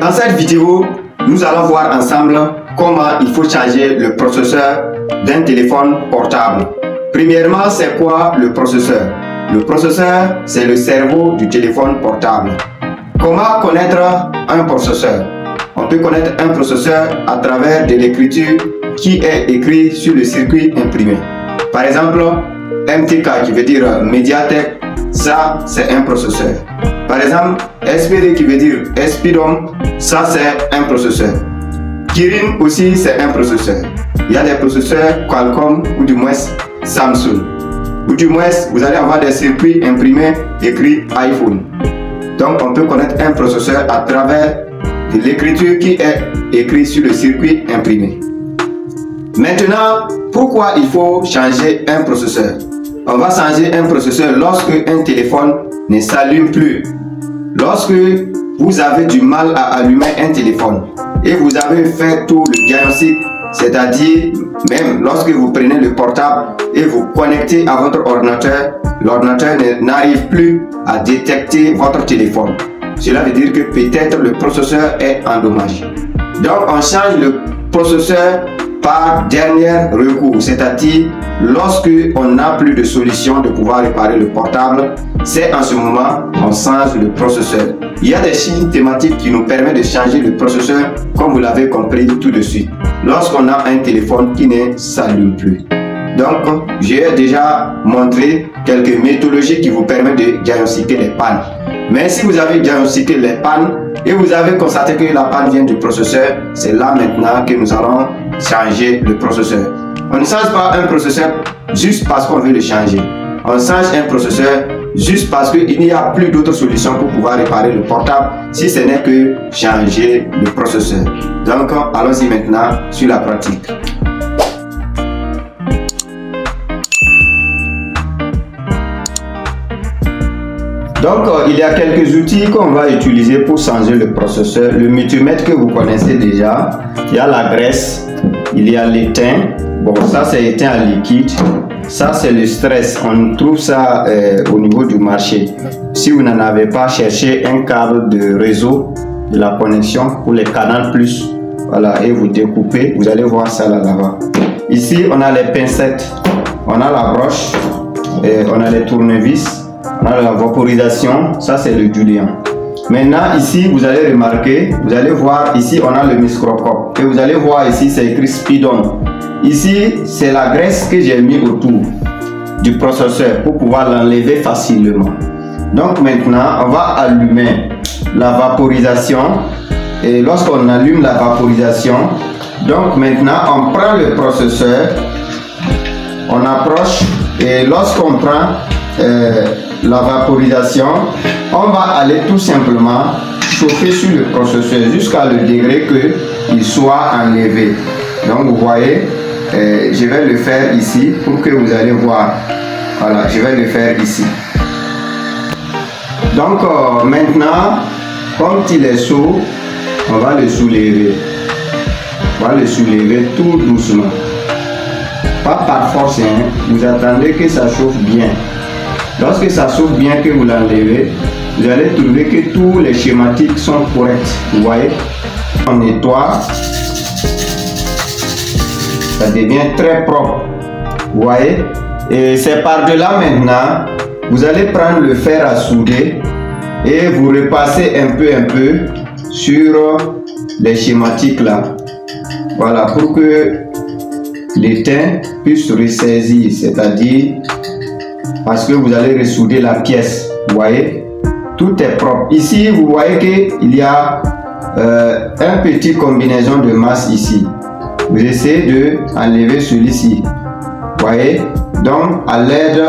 Dans cette vidéo, nous allons voir ensemble comment il faut changer le processeur d'un téléphone portable. Premièrement, c'est quoi le processeur? Le processeur, c'est le cerveau du téléphone portable. Comment connaître un processeur? On peut connaître un processeur à travers de l'écriture qui est écrite sur le circuit imprimé. Par exemple, MTK qui veut dire Mediatek, ça c'est un processeur. Par exemple, SPD qui veut dire Speedom, ça c'est un processeur. Kirin aussi c'est un processeur. Il y a des processeurs Qualcomm ou du moins Samsung. Ou du moins vous allez avoir des circuits imprimés écrits iPhone. Donc on peut connaître un processeur à travers l'écriture qui est écrite sur le circuit imprimé. Maintenant, pourquoi il faut changer un processeur? On va changer un processeur lorsque un téléphone ne s'allume plus. Lorsque vous avez du mal à allumer un téléphone et vous avez fait tout le diagnostic, c'est-à-dire même lorsque vous prenez le portable et vous connectez à votre ordinateur, l'ordinateur n'arrive plus à détecter votre téléphone. Cela veut dire que peut-être le processeur est endommagé. Donc on change le processeur par dernier recours, c'est-à-dire lorsque on n'a plus de solution de pouvoir réparer le portable, c'est en ce moment on change le processeur. Il y a des signes thématiques qui nous permettent de changer le processeur, comme vous l'avez compris tout de suite, lorsqu'on a un téléphone qui ne s'allume plus. Donc, j'ai déjà montré quelques méthodologies qui vous permettent de diagnostiquer les pannes. Mais si vous avez diagnostiqué les pannes et vous avez constaté que la panne vient du processeur, c'est là maintenant que nous allons changer le processeur. On ne change pas un processeur juste parce qu'on veut le changer. On change un processeur juste parce qu'il n'y a plus d'autres solutions pour pouvoir réparer le portable si ce n'est que changer le processeur. Donc, allons-y maintenant sur la pratique. Donc, il y a quelques outils qu'on va utiliser pour changer le processeur. Le multimètre que vous connaissez déjà. Il y a la graisse, il y a l'étain. Bon, ça c'est étain à liquide. Ça c'est le stress. On trouve ça au niveau du marché. Si vous n'en avez pas, cherchez un câble de réseau de la connexion pour les canaux plus. Voilà, et vous découpez. Vous allez voir ça là-bas. Ici, on a les pincettes. On a la broche. Et on a les tournevis. On a la vaporisation, ça c'est le diluant. Maintenant ici vous allez remarquer, vous allez voir ici on a le microscope et vous allez voir ici c'est écrit Speedon. Ici c'est la graisse que j'ai mis autour du processeur pour pouvoir l'enlever facilement. Donc maintenant on va allumer la vaporisation et lorsqu'on allume la vaporisation, donc maintenant on prend le processeur, on approche et lorsqu'on prend la vaporisation, on va aller tout simplement chauffer sur le processeur jusqu'à le degré que il soit enlevé. Donc vous voyez, je vais le faire ici pour que vous allez voir. Voilà, je vais le faire ici. Donc maintenant, comme il est chaud, on va le soulever. On va le soulever tout doucement. Pas par force, hein. Vous attendez que ça chauffe bien. Lorsque ça chauffe bien, que vous l'enlevez, vous allez trouver que tous les schématiques sont corrects. Vous voyez, on nettoie, ça devient très propre. Vous voyez, et c'est par-delà maintenant, vous allez prendre le fer à souder et vous repassez un peu sur les schématiques là. Voilà, pour que l'étain puisse ressaisir, c'est-à-dire parce que vous allez ressouder la pièce. Vous voyez, tout est propre. Ici, vous voyez qu'il y a un petit combinaison de masse ici. Vous essayez de enlever celui-ci. Vous voyez, donc à l'aide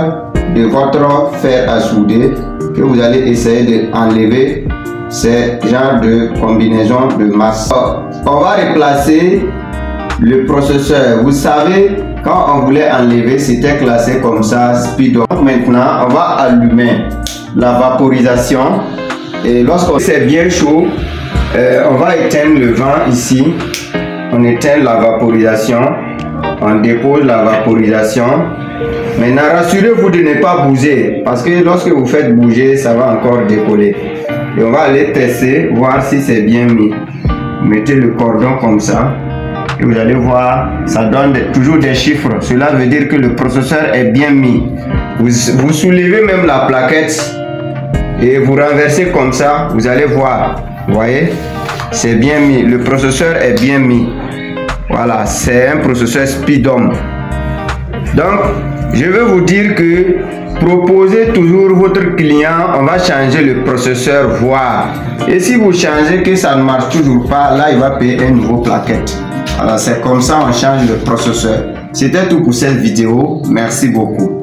de votre fer à souder, que vous allez essayer d'enlever ces genres de combinaison de masse. On va replacer le processeur. Vous savez, quand on voulait enlever, c'était classé comme ça, Speedon. Maintenant, on va allumer la vaporisation. Et lorsqu'on c'est bien chaud, on va éteindre le vent ici. On éteint la vaporisation. On dépose la vaporisation. Maintenant, rassurez-vous de ne pas bouger. Parce que lorsque vous faites bouger, ça va encore décoller. et on va aller tester, voir si c'est bien mis. Vous mettez le cordon comme ça et vous allez voir, ça donne toujours des chiffres. Cela veut dire que le processeur est bien mis. Vous soulevez même la plaquette et vous renversez comme ça, vous allez voir. Vous voyez, c'est bien mis. Le processeur est bien mis. Voilà, c'est un processeur Speedom. Donc, je veux vous dire que proposez toujours votre client, on va changer le processeur, voir. Et si vous changez que ça ne marche toujours pas, là il va payer un nouveau plaquette. Voilà, c'est comme ça on change le processeur. C'était tout pour cette vidéo. Merci beaucoup.